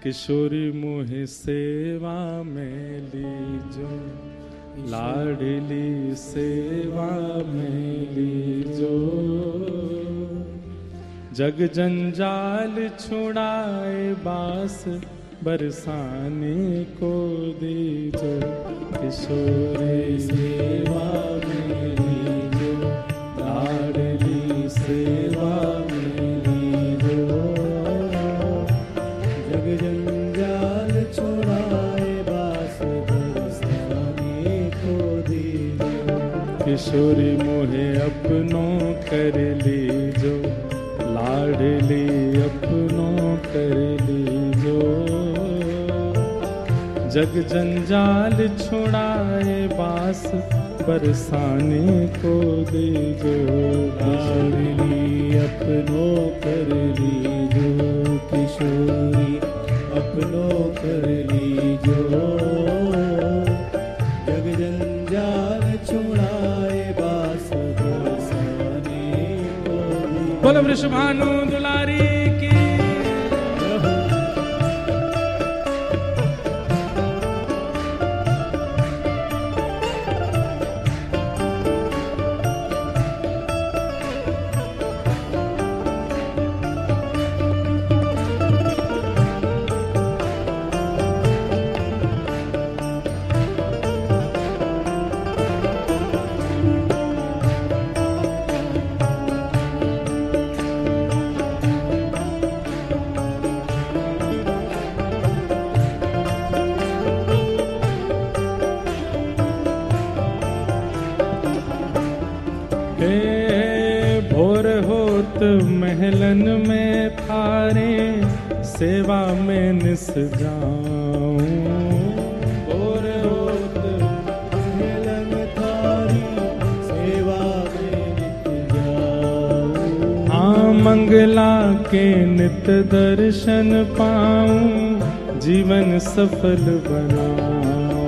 किशोरी मोहे सेवा में लीजो, लाडली सेवा में लीजो। जग जंजाल छुड़ाए बास बरसाने को दीजो। किशोरी सेवा में लीजो, लाडली सेवा में लीजो। जग जंजाल छुड़ाए बास बरसाने को दीजो। किशोरी मोहे अपनों कर लीजो, लाडली अपनों कर लीजो। जग जंजाल छुड़ाए बास बरसाने को दीजो। लाडली अपनों कर लीजो, किशोरी अपनों कर लीजो। जग जंजाल छुड़ाए बास बरसाने को दीजो। बोलो वृषभानु दुलारी की। भोर होत महलन में थारे, सेवा में निस जाऊं। भोर होत महलन थारी, सेवा में निस जाऊं। हाँ मंगला के नित दर्शन पाऊं, जीवन सफल बनाऊं।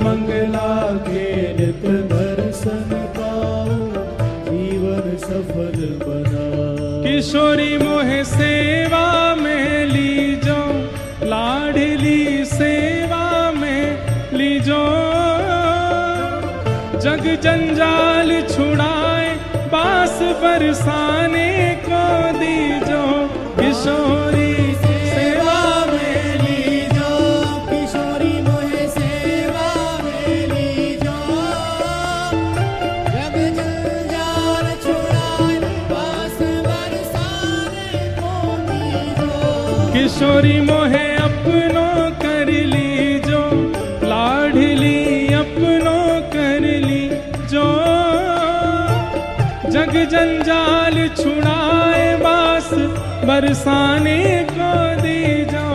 मंगला के नित दर्शन सफल बना। किशोरी मोहे सेवा में लीजो, लाडली सेवा में लीजो। जग जंजाल छुड़ाए बास बरसाने को दीजो। किशोरी सेवा में लीजो, किशोरी मोहे सेवा में लीजो। जग जंजाल छुड़ाए बास बरसाने को दीजो। किशोरी मोहे अपनों कर लीजो, लाडली अपनों कर लीजो। जग जंजाल छुड़ाए बास बरसाने को दीजो।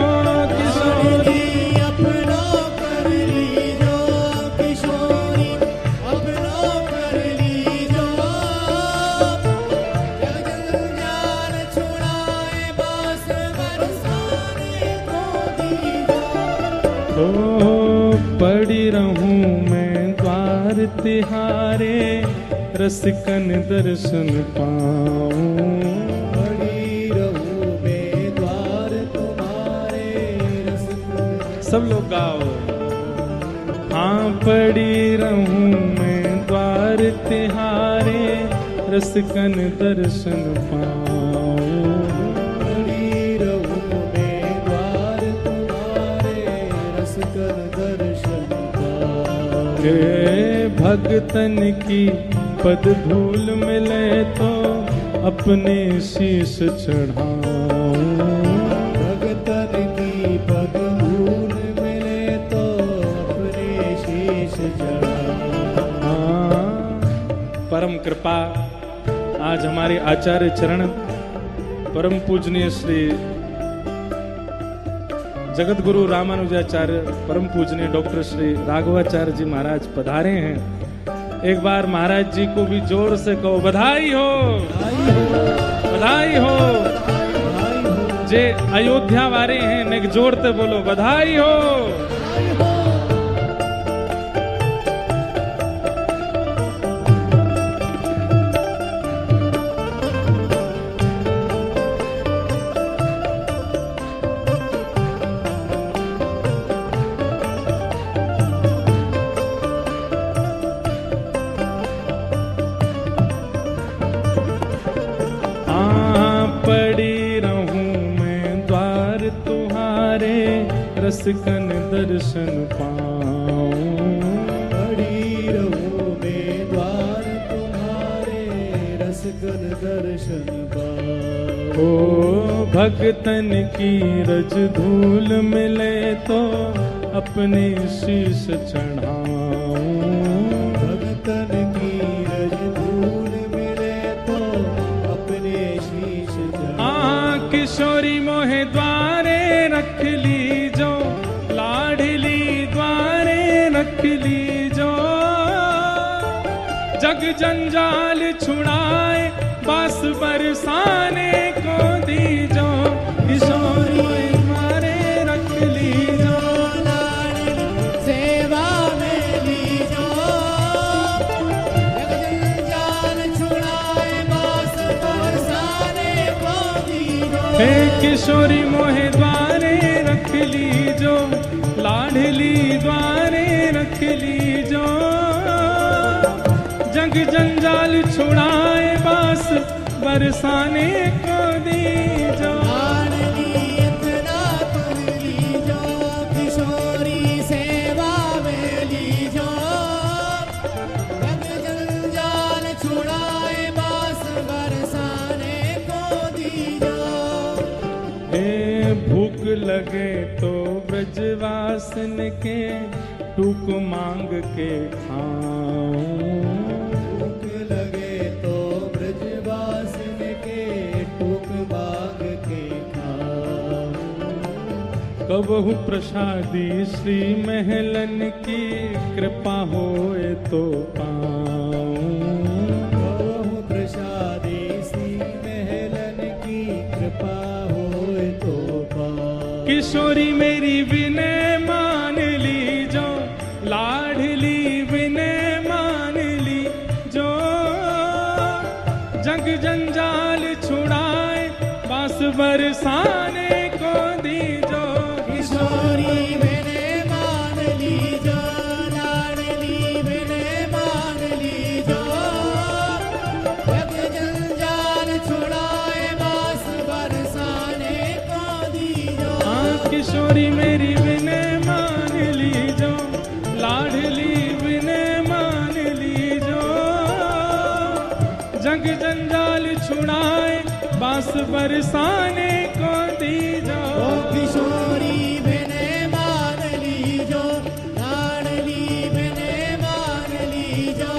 किशोरी अपनों कर लीजो, किशोरी अपनों कर लीजो। जग जंजाल छुड़ाए बास बरसाने को दीजो। ओ पड़ी रहूं मैं द्वार तिहारे, रसिकन दर्शन पाऊं। पड़ी रहूं मैं द्वार तुम्हारे, रसिकन। सब लोग गाओ। हाँ पड़ी रहूं मैं द्वार तिहारे, रसिकन दर्शन पाऊं। पड़ी रहूं मैं द्वार तुम्हारे, रसिकन दर्शन पाऊं। भगतन की पद धूल मिले तो अपने शीश चढ़ाऊं। भगतन की पद धूल मिले तो अपने शीश चढ़ाऊं। परम कृपा आज हमारे आचार्य चरण परम पूजनीय श्री जगत गुरु रामानुजाचार्य परम पूजनीय डॉक्टर श्री राघवाचार्य जी महाराज पधारे हैं। एक बार महाराज जी को भी जोर से कहो बधाई हो, बधाई हो। जे अयोध्या वाले हैं ने जोर से बोलो बधाई हो। रसिकन दर्शन पाऊं। खड़ी रहूं मैं द्वार तुम्हारे, रसिकन दर्शन पाऊं। ओ भगतन की रज धूल मिले तो अपने शीश चढ़ाऊं। भगतन की रज धूल मिले तो अपने शीश चढ़ाऊं। किशोरी मोहे द्वारे रख लीजो, लाडली द्वारे रख लीजो। जग जंजाल छुड़ाए बस बरसाने को दीजो। किशोरी मोहे द्वारे रख लीजो, लाडली सेवा में लीजो। जग जंजाल छुड़ाए बस बरसाने को दीजो। हे किशोरी मोहे द्वारे रख लीजो, लाडली द्वारे रख लीजो। जग जंजाल छुड़ाए बास बरसाने को दीजो। लाडली इतना कर लीजो, किशोरी सेवा में लीजो। जग जंजाल छुड़ाए बास बरसाने को दीजो। हे भूख लगे तो ब्रजवासन के टूक मांग के खाऊं। भूख लगे तो ब्रजवासिन के टूक मांग के खाऊं। कबहु प्रसादी श्री महलन की कृपा होए तो पाऊं। कबहु प्रसादी श्री महलन की कृपा होए तो पाऊं। किशोरी मेरी विनय मान लीजो, लाडली विनय मान लीजो। जग जंजाल छुड़ाए बास बरसाने को दीजो। किशोरी विनय मान लीजो, लाडली विनय मान लीजो। जग जंजाल छुड़ाए बास बरसाने को दीजो। किशोरी मेरी विनय मान लीजो, लाडली विनय मान लीजो। जग जंजाल छुड़ाए बास बरसाने को दीजो। ओ किशोरी विनय मान लीजो, लाडली विनय मान लीजो।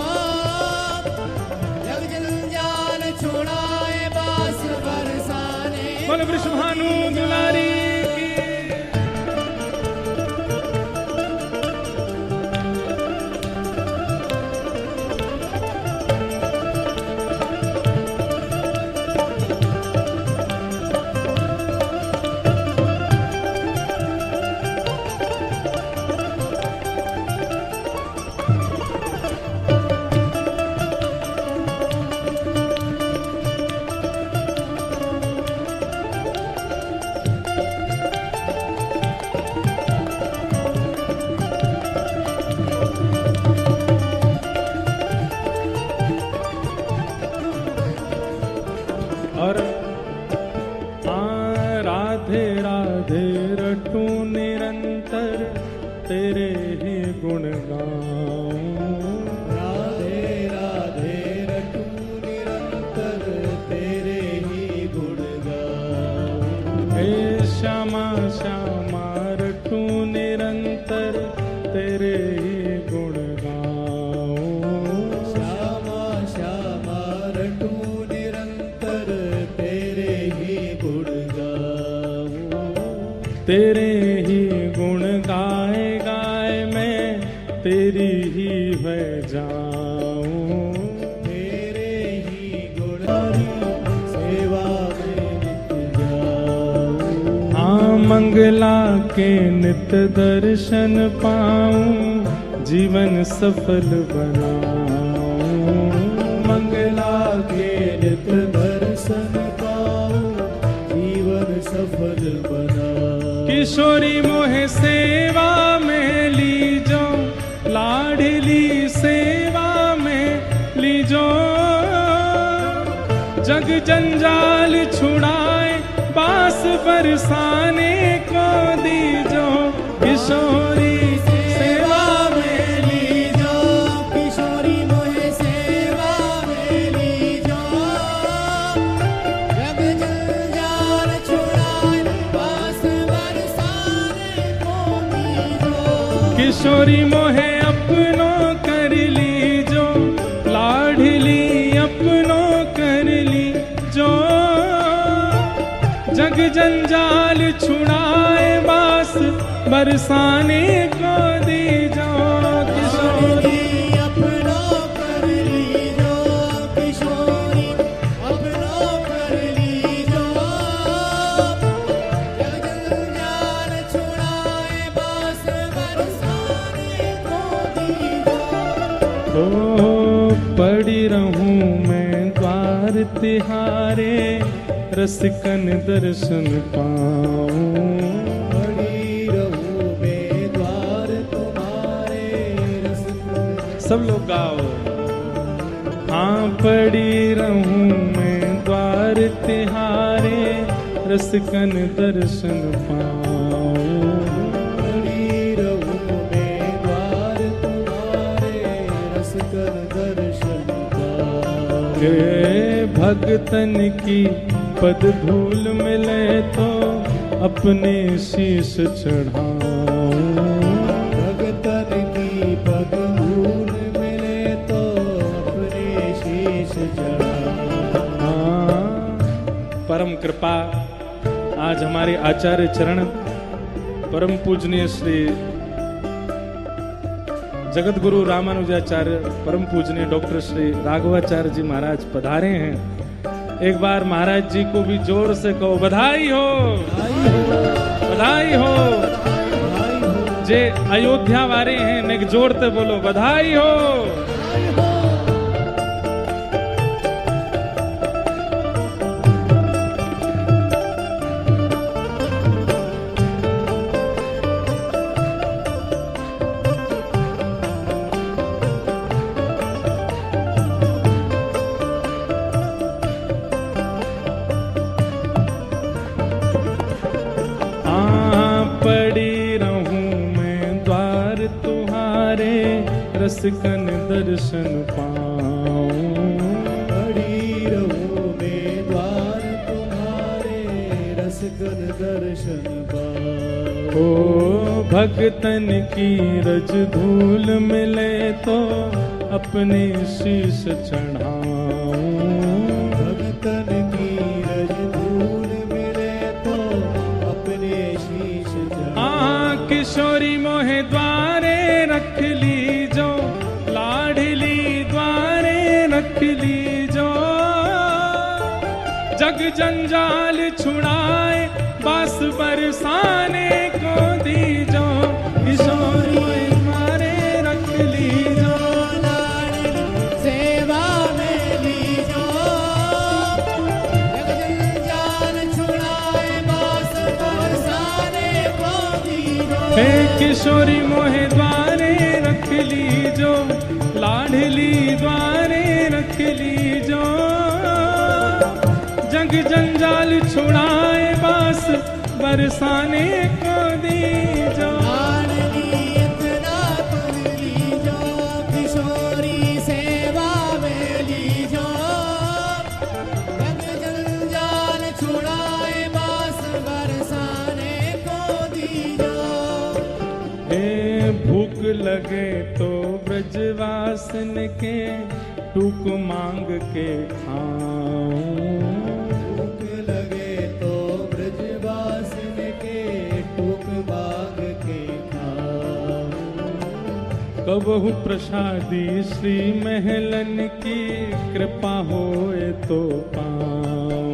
जग जंजाल छुड़ाए बास बरसाने। बोल वृषभानु दुलारी की। और राधे राधे रटू निरंतर तेरे ही गुण गाऊं। राधे राधे रटू निरंतर तेरे ही गुण गाऊं। हे श्यामा श्यामा रटू निरंतर तेरे ही गुण गाऊं। श्यामा श्यामा रटू निरंतर तेरे ही गुण गाऊं। तेरे ही गुण गाए गाए मैं तेरी ही है जाऊं। तेरे ही गुण सेवा में नित जाऊं। हाँ मंगला के नित दर्शन पाऊं, जीवन सफल बनाऊं। मंगला के नित दर्शन पाऊं, जीवन सफल बनाऊं। किशोरी मोहे सेवा में लीजो, लाडली सेवा में लीजो। जग जंजाल छुड़ाए बास बरसाने को दीजो। किशोरी सेवा में लीजो, किशोरी मोहे सेवा में लीजो। जग जंजाल छुड़ाए पास बरसाने को दीजो। किशोरी मोहे अपनों कर लीजो, लाडली अपनों कर लीजो। जग जंजाल छुड़ाए बास बरसाने को दीजो। किशोरी अपनों कर लीजो, किशोरी अपनों कर लीजो। जग जंजाल छुड़ाए बास बरसाने को दीजो। ओ पड़ी रहूं मैं द्वार तिहारे, रसिकन दर्शन पाऊं। पड़ी रहूं मैं द्वार तुम्हारे, रसिकन। सब लोग गाओ। हाँ पड़ी रहूं मैं द्वार तिहारे, रसिकन दर्शन पाऊं। पड़ी रहूं मैं द्वार तुम्हारे, रसिकन दर्शन पाऊं। के भगतन की पद धूल मिले तो अपने शीश चढ़ाऊं। भगतन की पग धूल मिले तो अपने शीश चढ़ाऊं। हाँ, परम कृपा आज हमारे आचार्य चरण परम पूजनीय श्री जगत गुरु रामानुजाचार्य परम पूजनीय डॉक्टर श्री राघवाचार्य जी महाराज पधारे हैं। एक बार महाराज जी को भी जोर से कहो बधाई हो, बधाई हो। जे अयोध्या वाले हैं ने जोड़ते बोलो बधाई हो। रसिकन दर्शन पाऊं। पड़ी रहूं मैं द्वार तुम्हारे, रसिकन दर्शन पाऊं। ओ भगतन की रज धूल मिले तो अपने शीश चढ़ाऊं। भगतन की रज धूल मिले तो अपने शीश चढ़ाऊं। किशोरी मोहे द्वारे रख लीजो, लाडली द्वारे रख लीजो। जग जंजाल छुड़ाए बास बरसाने को दीजो। किशोरी मोहे द्वारे रख लीजो, लाडली सेवा में लीजो। जग जंजाल छुड़ाए बास बरसाने को दीजो। हे किशोरी मोहे द्वारे रख लीजो, लाडली द्वारे रख लीजो। जग जंजाल छुड़ाए बास बरसाने को दीजो। लाडली इतना कर लीजो, किशोरी सेवा में लीजो। जग जंजाल छुड़ाए बास बरसाने को दीजो। भूख लगे तो ब्रजवासन के टूक मांग के खाऊं। भूख लगे तो ब्रजवासन के टूक मांग के खाऊं। कबहु प्रसादी श्री महलन की कृपा होए तो पाऊं।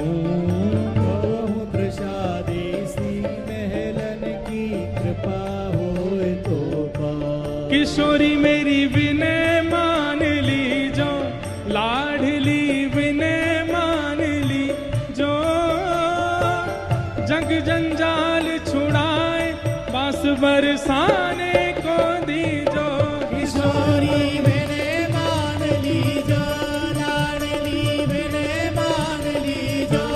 कबहु प्रसादी श्री महलन की कृपा होए तो पाऊं। किशोरी मेरी विनय मान लीजो, लाडली विनय मान लीजो। जग जंजाल छुड़ाए बास बरसाने को दीजो। किशोरी विनय मान लीजो, लाडली विनय मान लीजो।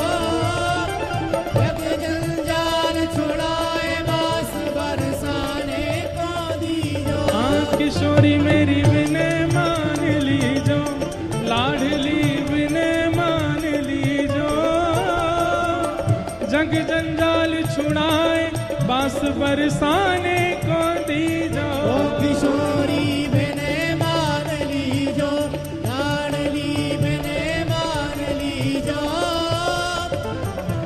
जग जंजाल छुड़ाए बास बरसाने जंजाल छुड़ाए बांस बरसाने को दीजो। ओ किशोरी मैंने मान लीजो, लाडली मैंने मान लीजो।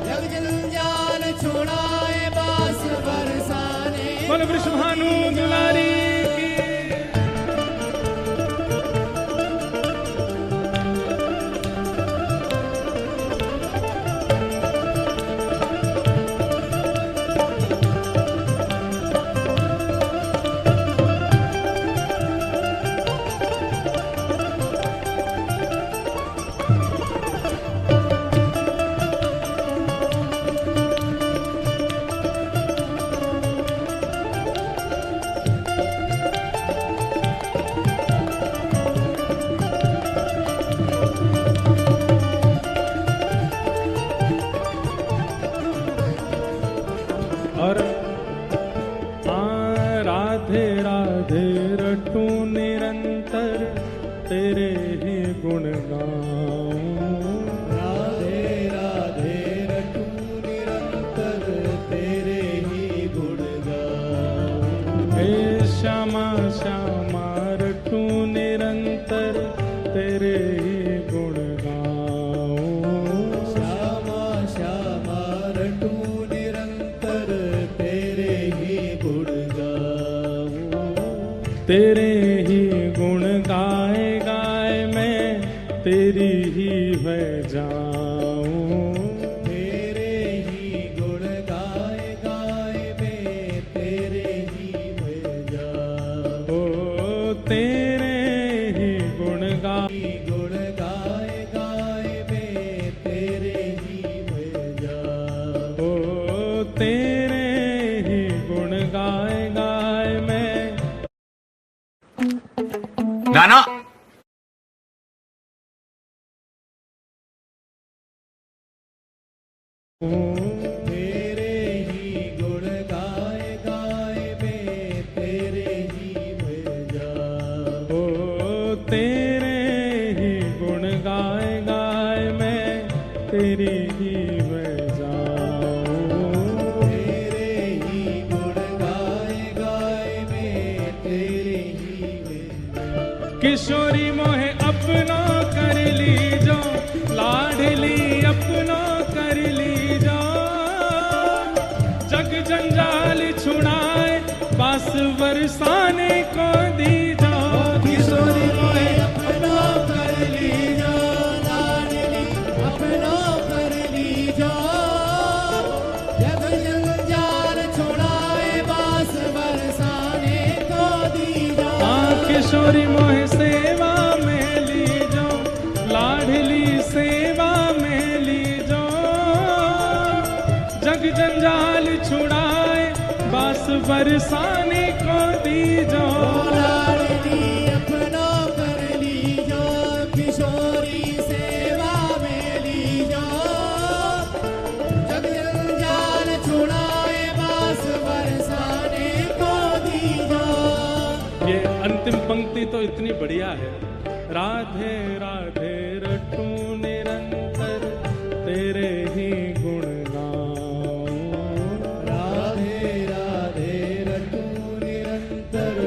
जग जंजाल छुड़ाए बांस बरसाने। बोल वृषभानु दुलारी की। और राधे राधे रटू निरंतर तेरे ही गुण गाऊं। राधे राधे रटू निरंतर तेरे ही गुण गाऊं। हे श्यामा श्यामा रटू निरंतर तेरे ही गुण गाऊं। श्यामा श्यामा रटू निरंतर तेरे ही गुण गाऊं। तेरे ही गुण गाए गाए मैं तेरी ही मैं जाऊं। तेरे ही गुण गाए गाए मैं तेरे ही मैं जाऊं। ओ तेरे ही गुण गाए गुण गाए गाए मैं तेरे ही मैं जाऊं। ओ तेरे ही गुण गाए गाए मैं। गाना तेरे ही गुण गाए गाए मैं तेरे ही मैं जाऊं। ओ तेरे ही गुण गाए गाए मैं तेरी ही मैं जाऊं। तेरे ही गुण गाए गाए मैं तेरे ही मैं जाऊं। किशोरी मोहे अपनो कर लीजो, लाडली अपनो कर लीजो। जग जंजाल छुड़ाए बांस बरसाने को दीजो। किशोरी मोहे अपनो कर लीजो, लाडली अपनो कर लीजो। जग जंजाल छुड़ाए बांस बरसाने को दीजो। हाँ किशोरी मोहे सेवा में लीजो, लाडली सेवा में लीजो। जग जंजाल छुड़ाए बांस बरसाने को दीजो। लाडली अपनो कर लीजो, किशोरी सेवा में लीजो। जग जंजाल छुड़ाए बांस बरसाने को दीजो। ये अंतिम पंक्ति तो इतनी बढ़िया है। राधे राधे रटू निरंतर तेरे ही गुण गाऊं। राधे राधे रटू निरंतर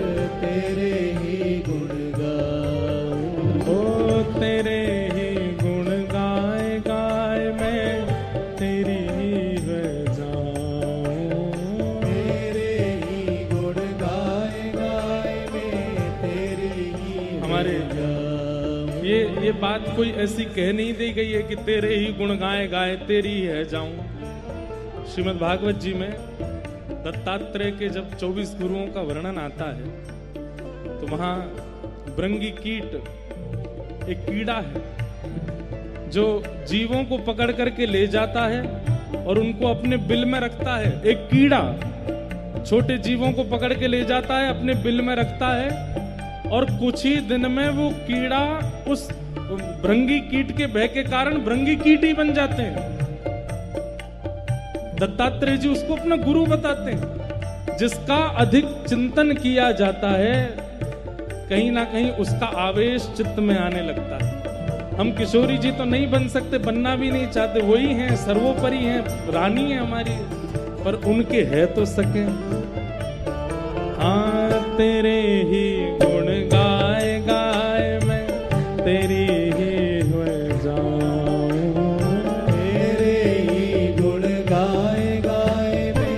तेरे ही गुण गाऊं। ओ तेरे ही गुण गाए गाए मैं तेरी ही मैं जाऊं। तेरे ही गुण गाए गाए मैं तेरे ही हमारे ये बात कोई ऐसी कह नहीं दी गई है कि तेरे ही गुण गाए गाए तेरी ही है जाऊं। श्रीमद् भागवत जी में दत्तात्रेय के जब 24 गुरुओं का वर्णन आता है तो वहां भृंगी कीट एक कीड़ा है जो जीवों को पकड़ करके ले जाता है और उनको अपने बिल में रखता है। एक कीड़ा छोटे जीवों को पकड़ के ले जाता है, अपने बिल में रखता है और कुछ ही दिन में वो कीड़ा उस भृंगी कीट के भय के कारण भृंगी कीट ही बन जाते हैं। दत्तात्रेय जी उसको अपना गुरु बताते हैं। जिसका अधिक चिंतन किया जाता है कहीं ना कहीं उसका आवेश चित्त में आने लगता है। हम किशोरी जी तो नहीं बन सकते, बनना भी नहीं चाहते, वही हैं सर्वोपरि हैं, रानी है हमारी। पर उनके है तो सके। हाँ तेरे ही गुण गाए गाए मैं तेरी ही हो जाऊं, तेरे ही गुण गाए गाए मैं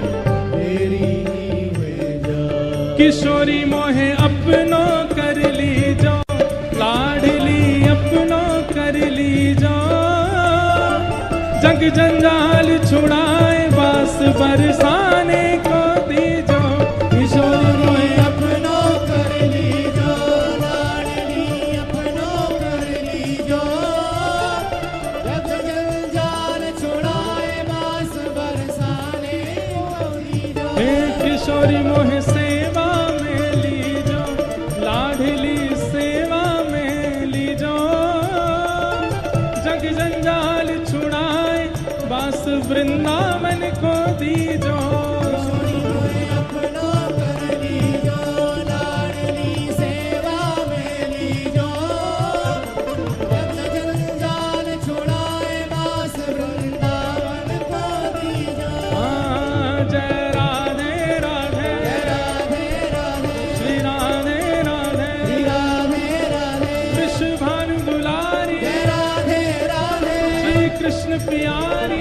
तेरी ही हो जाऊं। किशोरी मोहे अपनो कर ली जो, लाडली अपनो कर ली जो, जग जंजाल छुड़ाए बास बरसाने को दी जो। किशोर मोहे अपनो कर लीजो, लाडली अपनो कर लीजो, जग जंजाल छुड़ाए बास बरसाने को दीजो। हे किशोरी मोहे सेवा में लीजो, लाडली सेवा में लीजो, जग जंजाल छुड़ाए बास वृंदावन को दीजो। किशोरी मोहे अपनो कर लीजो, लाडली सेवा में लीजो, जग जंजाल छुड़ाए बास वृंदावन को दीजो। हाँ, जय राधे राधे, राधे राधे श्री राधे राधे, राधे राधे विश्व भानु दुलारी, राधे राधे श्री कृष्ण प्यारी।